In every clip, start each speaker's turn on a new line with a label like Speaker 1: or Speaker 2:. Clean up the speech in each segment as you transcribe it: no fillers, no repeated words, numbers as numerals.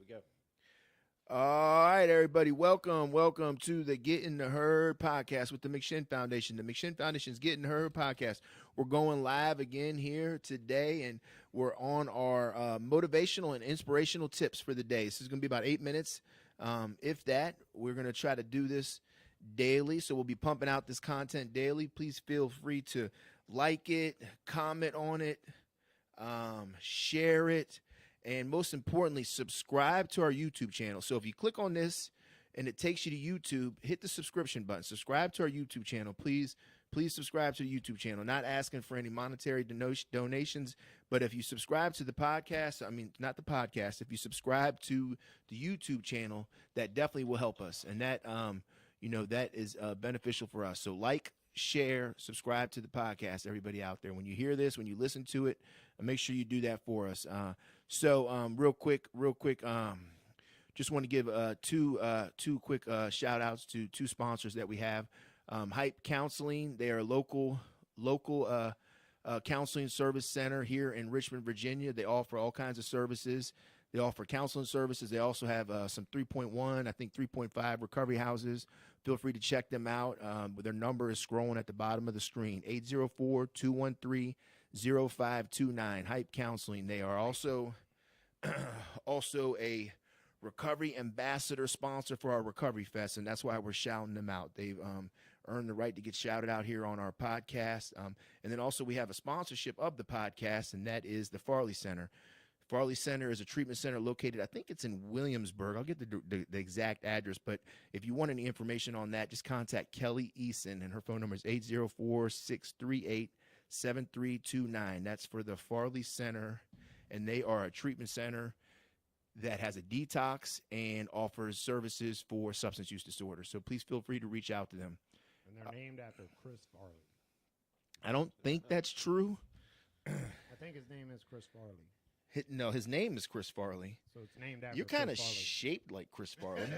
Speaker 1: go.
Speaker 2: All right, everybody, welcome to the Getting the Heard podcast with the McShin Foundation. The McShin Foundation's Getting the Heard podcast. We're going live again here today, and we're on our motivational and inspirational tips for the day. This is going to be about 8 minutes, if that. We're going to try to do this daily, so we'll be pumping out this content daily. Please feel free to like it, comment on it, share it, and most importantly, subscribe to our YouTube channel. So if you click on this and it takes you to YouTube, hit the subscription button. Subscribe to our YouTube channel. Please subscribe to the YouTube channel. Not asking for any monetary donations, but if you subscribe to the podcast, not the podcast, if you subscribe to the YouTube channel, that definitely will help us. And that, that is beneficial for us. So like, share, subscribe to the podcast, everybody out there. When you hear this, when you listen to it, make sure you do that for us. So real quick, just want to give two quick shout outs to two sponsors that we have. Hype Counseling, they are a local counseling service center here in Richmond, Virginia. They offer all kinds of services. They offer counseling services. They also have some 3.1, I think 3.5 recovery houses. Feel free to check them out. Their number is scrolling at the bottom of the screen, 804-213-0529, Hype Counseling. They are also a recovery ambassador sponsor for our Recovery Fest, and that's why we're shouting them out. They've earned the right to get shouted out here on our podcast. And then also we have a sponsorship of the podcast, and that is the Farley Center. Farley Center is a treatment center located, I think it's in Williamsburg. I'll get the exact address, but if you want any information on that, just contact Kelly Eason, and her phone number is 804-638-7329. That's for the Farley Center, and they are a treatment center that has a detox and offers services for substance use disorder. So please feel free to reach out to them.
Speaker 3: And they're named after Chris Farley.
Speaker 2: I don't think that's true.
Speaker 3: I think his name is Chris Farley.
Speaker 2: No, his name is Chris Farley.
Speaker 3: So it's named after
Speaker 2: You're kind of
Speaker 3: Chris Farley.
Speaker 2: shaped like Chris Farley.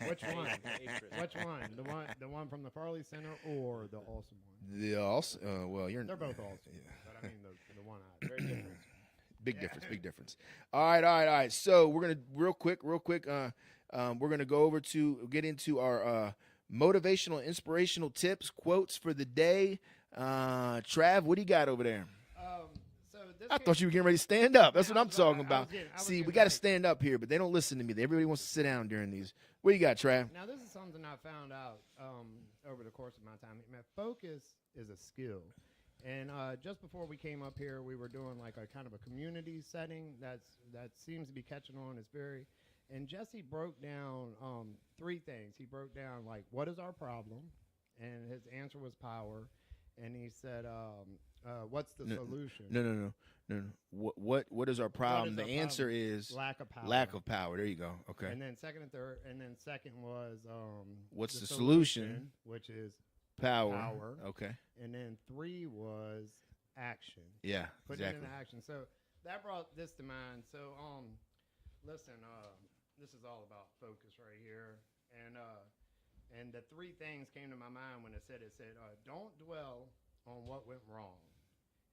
Speaker 3: Which one? Which one? The one from the Farley Center or the awesome one?
Speaker 2: The also, well, you're.
Speaker 3: They're both awesome.
Speaker 2: Yeah.
Speaker 3: But I mean the one eye. Very different.
Speaker 2: Big difference. All right. So we're gonna real quick. We're gonna get into our motivational, inspirational tips, quotes for the day. Trav, what do you got over there? I thought you were getting ready to stand up. That's what I'm talking about. See, we got to stand up here, but they don't listen to me. Everybody wants to sit down during these. What do you got, Trav?
Speaker 3: Now, this is something I found out over the course of my time. Focus is a skill. And just before we came up here, we were doing like a kind of a community setting that seems to be catching on. And Jesse broke down three things. He broke down like, what is our problem? And his answer was power. And he said, what's the solution?
Speaker 2: No. What is our problem? The answer is
Speaker 3: lack of power.
Speaker 2: Lack of power. There you go. Okay.
Speaker 3: And then second was
Speaker 2: what's the solution?
Speaker 3: Which is
Speaker 2: power. Okay.
Speaker 3: And then 3 was action.
Speaker 2: Yeah.
Speaker 3: Put
Speaker 2: exactly.
Speaker 3: it into action. So that brought this to mind. So listen, this is all about focus right here. And the 3 things came to my mind when it said, don't dwell on what went wrong.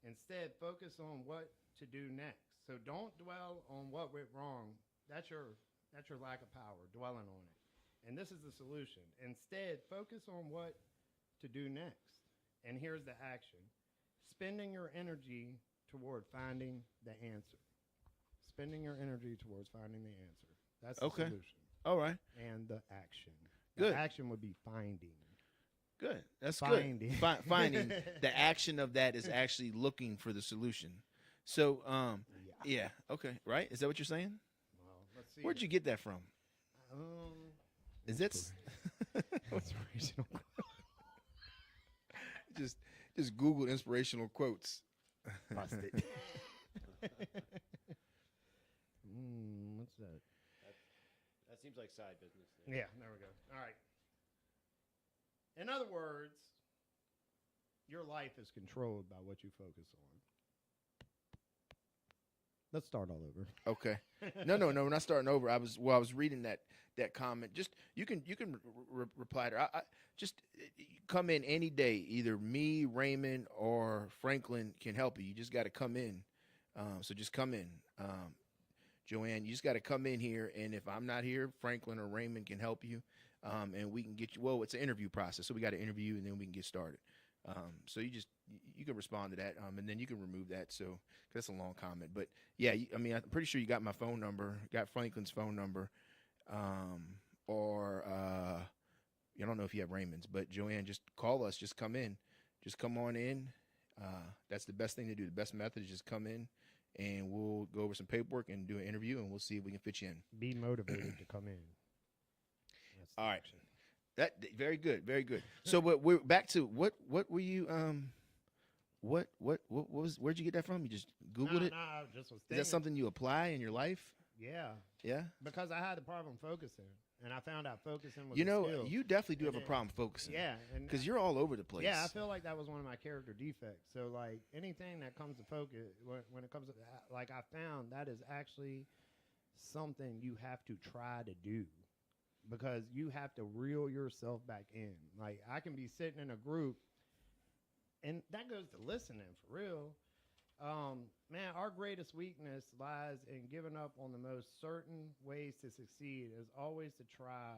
Speaker 3: Instead, focus on what to do next. So don't dwell on what went wrong. That's your lack of power, dwelling on it. And this is the solution. Instead, focus on what to do next. And here's the action. Spending your energy toward finding the answer. Spending your energy towards finding the answer. That's the solution.
Speaker 2: All right.
Speaker 3: And the action.
Speaker 2: Good.
Speaker 3: The action would be finding.
Speaker 2: Good. That's
Speaker 3: finding.
Speaker 2: Good. Finding. The action of that is actually looking for the solution. So, yeah. Okay. Right? Is that what you're saying?
Speaker 3: Well, let's see.
Speaker 2: Where'd you get that from? Is that
Speaker 3: inspirational?
Speaker 2: just Google inspirational quotes.
Speaker 3: Busted. What's that?
Speaker 1: That seems like side business.
Speaker 3: Yeah, there we go. All right. In other words, your life is controlled by what you focus on. Let's start all over.
Speaker 2: Okay. No, we're not starting over. I was reading that comment. Just you can reply to her. I just come in any day. Either me, Raymond, or Franklin can help you. You just got to come in. So just come in. Joanne, you just got to come in here, and if I'm not here, Franklin or Raymond can help you, and we can get you. Well, it's an interview process, so we got to interview, and then we can get started. So you can respond to that, and then you can remove that. So 'cause that's a long comment, but yeah, I mean, I'm pretty sure you got my phone number, got Franklin's phone number, or I don't know if you have Raymond's, but Joanne, just call us, just come in, just come on in. That's the best thing to do. The best method is just come in, and we'll go over some paperwork and do an interview, and we'll see if we can fit you in.
Speaker 3: Be motivated to come in. That's the
Speaker 2: All right.
Speaker 3: action.
Speaker 2: That very good, very good. So, but we're back to what were you what was, where'd you get that from? You just Googled it?
Speaker 3: No, I just was
Speaker 2: Is
Speaker 3: thinking.
Speaker 2: that something you apply in your life?
Speaker 3: Yeah,
Speaker 2: Yeah.
Speaker 3: because I had the problem focusing, and I found out focusing was
Speaker 2: You
Speaker 3: a
Speaker 2: know,
Speaker 3: skill.
Speaker 2: you definitely do have a
Speaker 3: And
Speaker 2: problem focusing.
Speaker 3: Yeah, and
Speaker 2: Because you're all over the place.
Speaker 3: yeah, I feel like that was one of my character defects. So like anything that comes to focus, when it comes to like I found that is actually something you have to try to do, because you have to reel yourself back in. Like I can be sitting in a group, and that goes to listening for real. Man, our greatest weakness lies in giving up on the most certain ways to succeed is always to try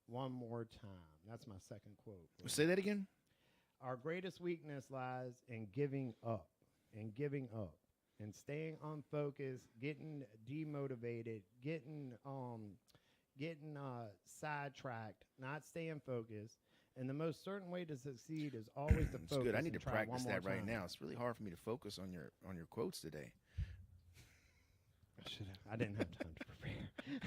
Speaker 3: one more time. That's my second quote.
Speaker 2: Say that again.
Speaker 3: Our greatest weakness lies in giving up and staying unfocused, getting demotivated, getting sidetracked, not staying focused. And the most certain way to succeed is always to
Speaker 2: It's
Speaker 3: focus.
Speaker 2: good. I need to
Speaker 3: and try
Speaker 2: practice
Speaker 3: one more
Speaker 2: that right
Speaker 3: time.
Speaker 2: now. It's really hard for me to focus on your quotes today.
Speaker 3: I didn't have time to prepare.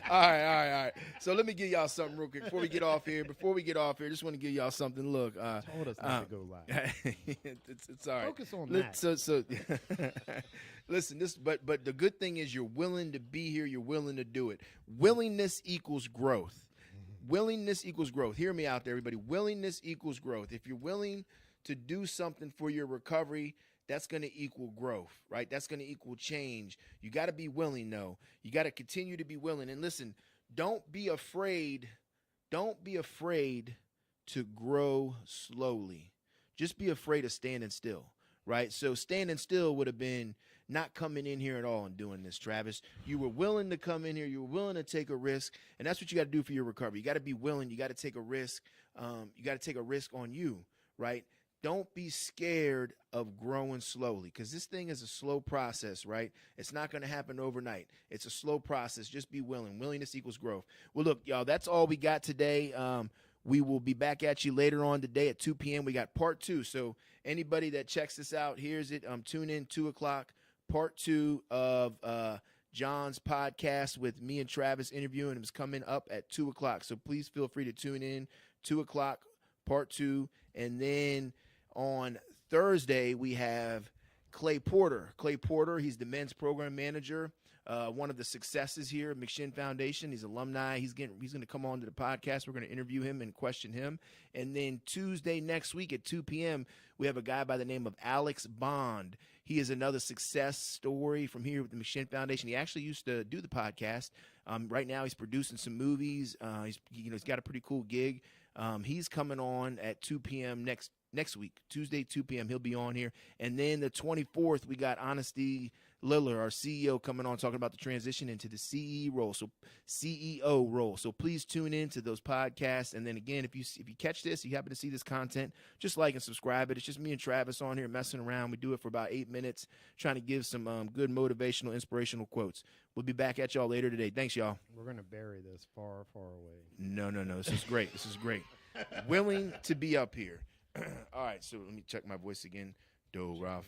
Speaker 2: All right. So let me give y'all something real quick before we get off here. Just want to give y'all something. Look,
Speaker 3: Told us not to go live.
Speaker 2: it's all right.
Speaker 3: Focus on
Speaker 2: Let-
Speaker 3: that.
Speaker 2: So listen, but the good thing is you're willing to be here. You're willing to do it. Willingness equals growth. Willingness equals growth. Hear me out there, everybody. Willingness equals growth. If you're willing to do something for your recovery, that's going to equal growth, right? That's going to equal change. You got to be willing, though. You got to continue to be willing. And listen, don't be afraid. Don't be afraid to grow slowly. Just be afraid of standing still, right? So standing still would have been not coming in here at all and doing this, Travis. You were willing to come in here. You were willing to take a risk. And that's what you got to do for your recovery. You got to be willing. You got to take a risk. You got to take a risk on you, right? Don't be scared of growing slowly, because this thing is a slow process, right? It's not going to happen overnight. It's a slow process. Just be willing. Willingness equals growth. Well, look, y'all, that's all we got today. We will be back at you later on today at 2 p.m. We got part 2. So anybody that checks this out, here's it. Tune in 2 o'clock, part 2 of John's podcast with me and Travis interviewing. It's coming up at 2 o'clock. So please feel free to tune in. 2 o'clock, part 2. And then on Thursday, we have Clay Porter. Clay Porter, he's the men's program manager, one of the successes here at McShin Foundation. He's alumni. He's going to come on to the podcast. We're going to interview him and question him. And then Tuesday next week at 2 p.m., we have a guy by the name of Alex Bond. He is another success story from here with the McShin Foundation. He actually used to do the podcast. Right now, he's producing some movies. He's got a pretty cool gig. He's coming on at 2 p.m. next week, Tuesday, 2 p.m. He'll be on here. And then the 24th, we got Honesty Liller, our CEO, coming on talking about the transition into the CEO role. So please tune in to those podcasts. And then again, if you catch this, you happen to see this content, just like and subscribe it. It's just me and Travis on here messing around. We do it for about 8 minutes, trying to give some good motivational, inspirational quotes. We'll be back at y'all later today. Thanks, y'all.
Speaker 3: We're going to bury this far, far away.
Speaker 2: No. This is great. This is great. Willing to be up here. All right, so let me check my voice again. Do, Ralph.